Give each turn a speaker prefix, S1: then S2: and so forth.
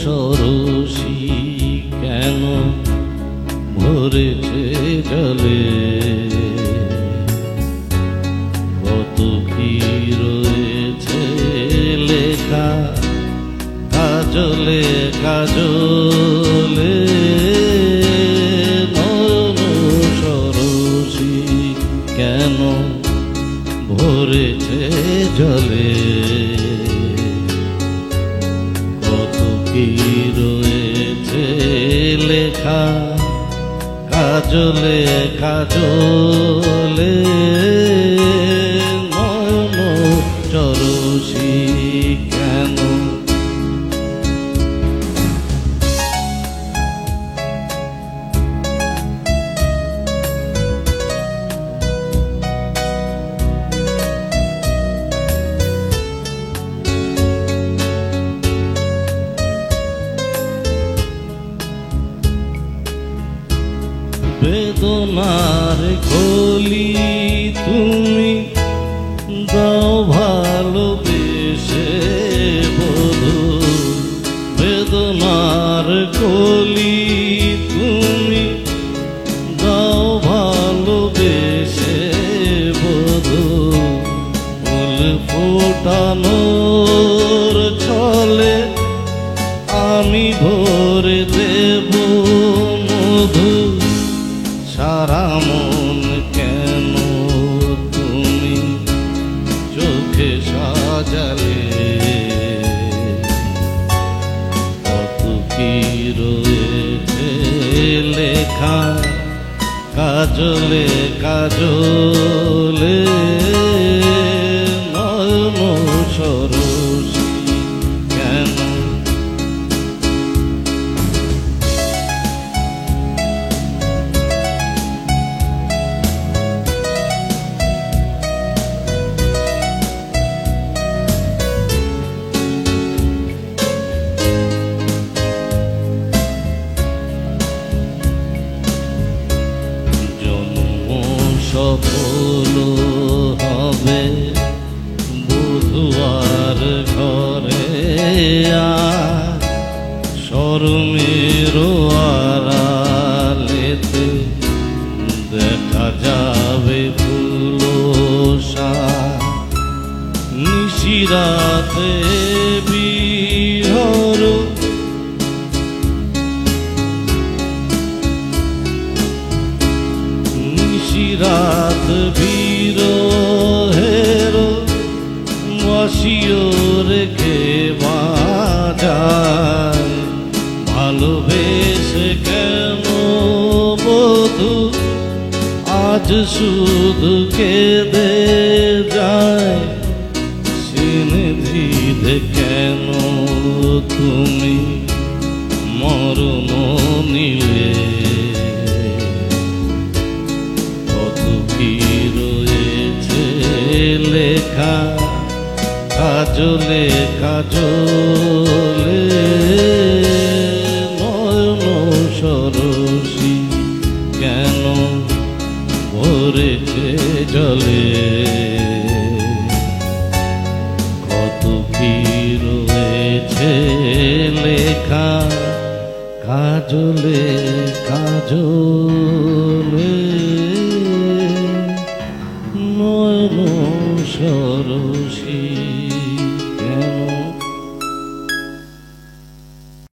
S1: সরসী কেন ভরেছে জলে, কত কি রয়েছে লেখা কাজলে কাজলে, নয়ন সরসী কেন ভরেছে জলে, কত কি রয়েছে লেখা কাজলে কাজলে, নয়ন সরসী কেন। বেদনার কলি তুমি দাও ভালোবেসে বধূ, বেদনার কলি তুমি দাও ভালোবেসে বধূ, ফুল ফোটানোর ছলে আমি ভরে দেব মধু, সারা মন কেন তুমি চোখে সাজালে, কত কি রয়েছে লেখা কাজলে কাজলে, নয়ন সরসী কেন। সফল হবে বুধবার ঘরে, শরমের আড়ালেতে দেখা যাবে ফুলসা, নিশিরাতে বিহর রাত বিরহের বসিও রেখে বাজায়, ভালোবেসে কেন বধূ আজ শুধু কেঁদে যায়, সিনেধিতে কেন তুমি মরণ নিলে, কি রয়েছে লেখা কাজলে কাজলে, নয়ন সরসী কেন ভরেছে জলে, কত কি রয়েছে লেখা কাজলে কাজলে, নয়ন সরসী।